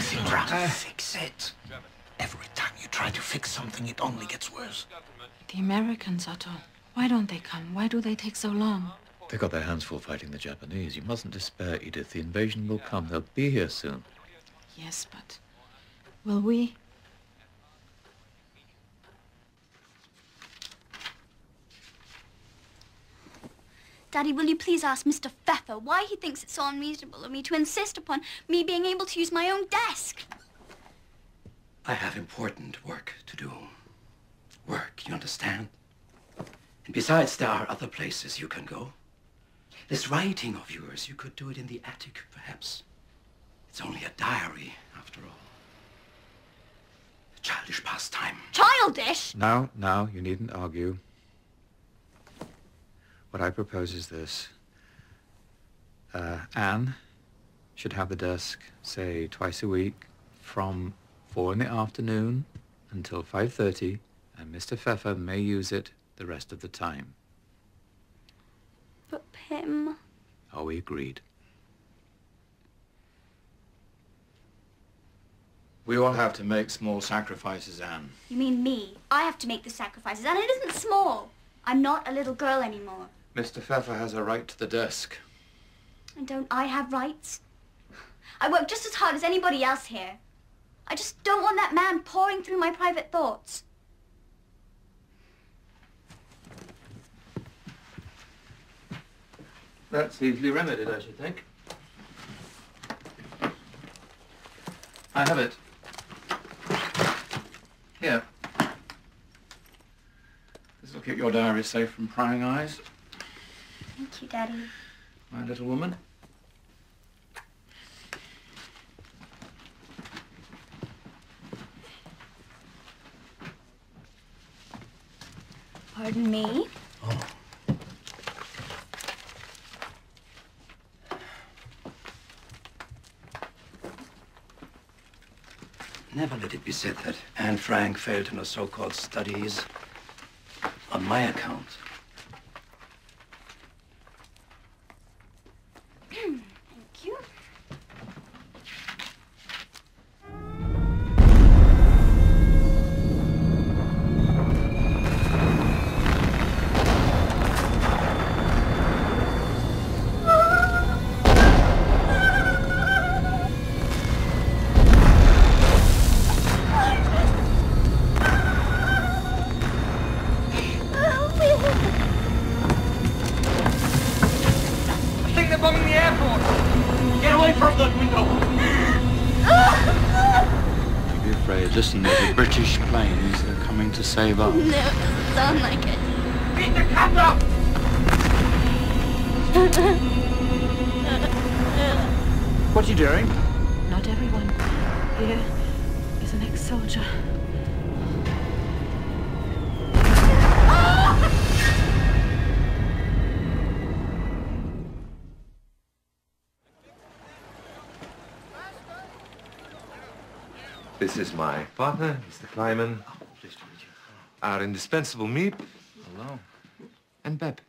anything to try to fix it. Every time you try to fix something, it only gets worse. The Americans, Otto. Why don't they come? Why do they take so long? They got their hands full fighting the Japanese. You mustn't despair, Edith. The invasion will come. They'll be here soon. Yes, but will we? Daddy, will you please ask Mr. Pfeffer why he thinks it's so unreasonable of me to insist upon me being able to use my own desk? I have important work to do. Work, you understand? And besides, there are other places you can go. This writing of yours, you could do it in the attic, perhaps. It's only a diary, after all. A childish pastime. Childish? Now, you needn't argue. What I propose is this. Anne should have the desk, say, twice a week, from 4 in the afternoon until 5:30, and Mr. Pfeffer may use it the rest of the time. But Pim... Are we agreed? We all have to make small sacrifices, Anne. You mean me? I have to make the sacrifices, and it isn't small. I'm not a little girl anymore. Mr. Pfeffer has a right to the desk. And don't I have rights? I work just as hard as anybody else here. I just don't want that man pouring through my private thoughts. That's easily remedied, I should think. I have it. Here. This will keep your diary safe from prying eyes. Thank you, Daddy. My little woman. Pardon me? Oh. Never let it be said that Anne Frank failed in her so-called studies on my account. Thank you. Listen, there's a British planes. They're coming to save us. No, it doesn't sound like it. Beat the cat up! What are you doing? Not everyone here is an ex-soldier. This is my partner, Mr. Kleiman. Oh, pleased to meet you. Our indispensable Miep. Hello. And Beb.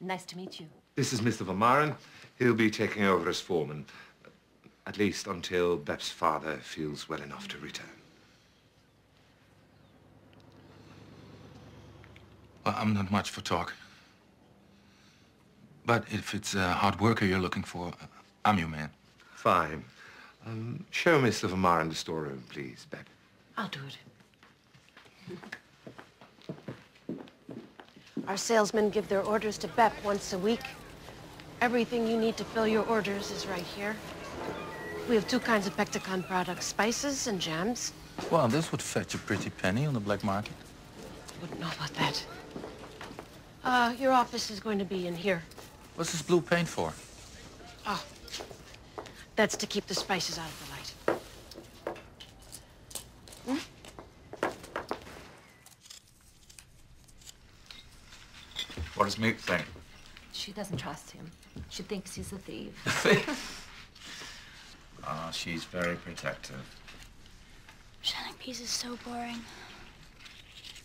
Nice to meet you. This is Mr. Van Maren. He'll be taking over as foreman. At least until Beb's father feels well enough to return. Well, I'm not much for talk. But if it's a hard worker you're looking for, I'm your man. Fine. Show Mr. Van Maren the storeroom, please, Beb. I'll do it. Our salesmen give their orders to Bep once a week. Everything you need to fill your orders is right here. We have 2 kinds of Pectacon products, spices and jams. Well, this would fetch a pretty penny on the black market. Wouldn't know about that. Your office is going to be in here. What's this blue paint for? Oh, that's to keep the spices out of the light. What does Miep think? She doesn't trust him. She thinks he's a thief. Ah, she's very protective. Shelling peas is so boring.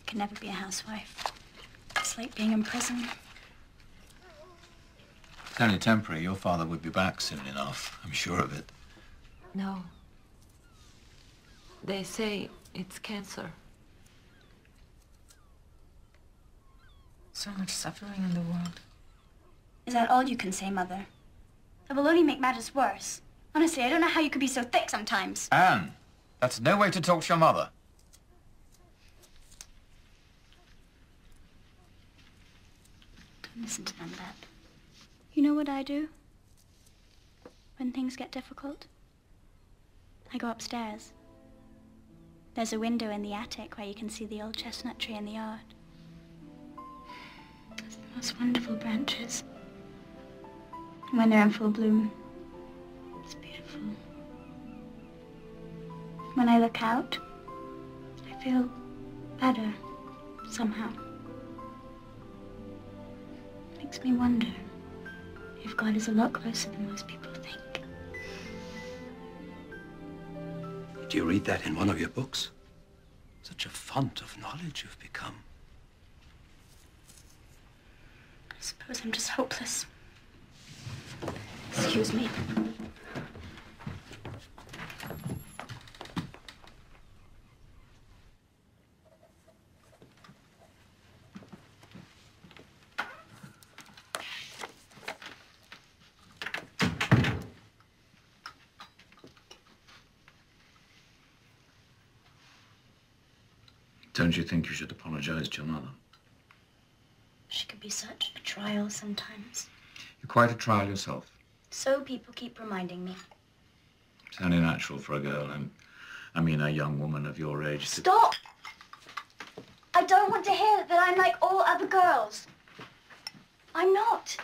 Could never be a housewife. It's like being in prison. It's only temporary. Your father would be back soon enough. I'm sure of it. No. They say it's cancer. So much suffering in the world. Is that all you can say, Mother? It will only make matters worse. Honestly, I don't know how you could be so thick sometimes. Anne, that's no way to talk to your mother. Don't listen to them, Bep. You know what I do? When things get difficult? I go upstairs. There's a window in the attic where you can see the old chestnut tree in the yard. It's the most wonderful branches. When they're in full bloom, it's beautiful. When I look out, I feel better, somehow. It makes me wonder if God is a lot closer than most people think. Did you read that in one of your books? Such a font of knowledge you've become. I suppose I'm just hopeless. Excuse me. Don't you think you should apologize to your mother? She could be such a trial sometimes. You're quite a trial yourself. So people keep reminding me. It's only natural for a girl, and I mean a young woman of your age to... Stop! I don't want to hear that I'm like all other girls. I'm not.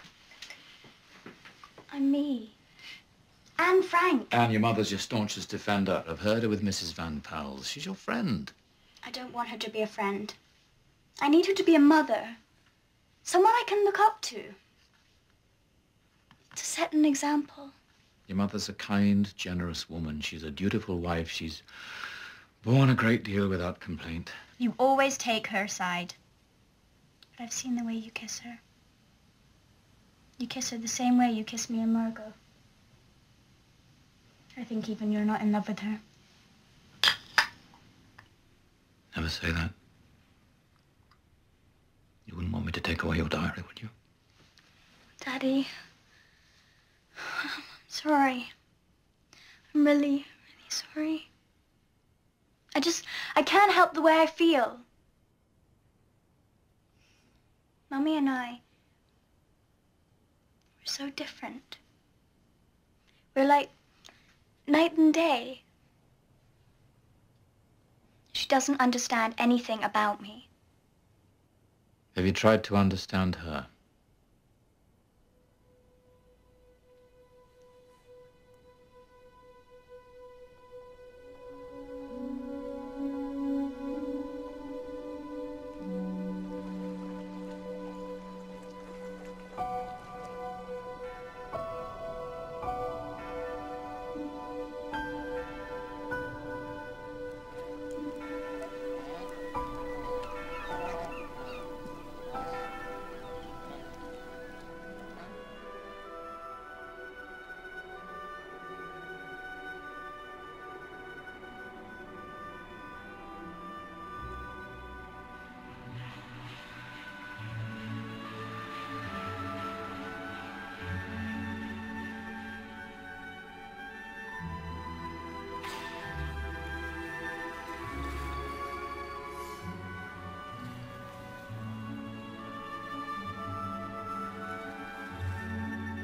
I'm me. Anne Frank. Anne, your mother's your staunchest defender. I've heard her with Mrs. Van Pels. She's your friend. I don't want her to be a friend. I need her to be a mother. Someone I can look up to. To set an example. Your mother's a kind, generous woman. She's a dutiful wife. She's borne a great deal without complaint. You always take her side. But I've seen the way you kiss her. You kiss her the same way you kiss me and Margot. I think even you're not in love with her. Never say that. You wouldn't want me to take away your diary, would you? Daddy, I'm sorry. I'm really, really sorry. I can't help the way I feel. Mummy and I, we're so different. We're like night and day. She doesn't understand anything about me. Have you tried to understand her?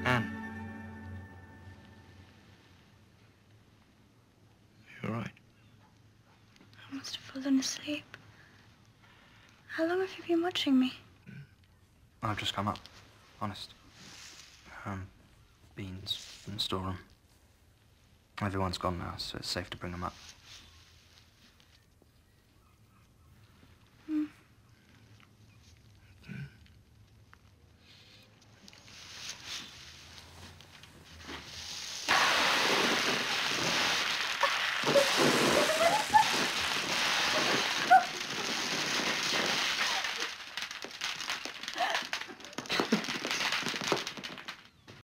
Anne. You're right. I must have fallen asleep. How long have you been watching me? I've just come up. Honest. Beans in the storeroom. Everyone's gone now, so it's safe to bring them up.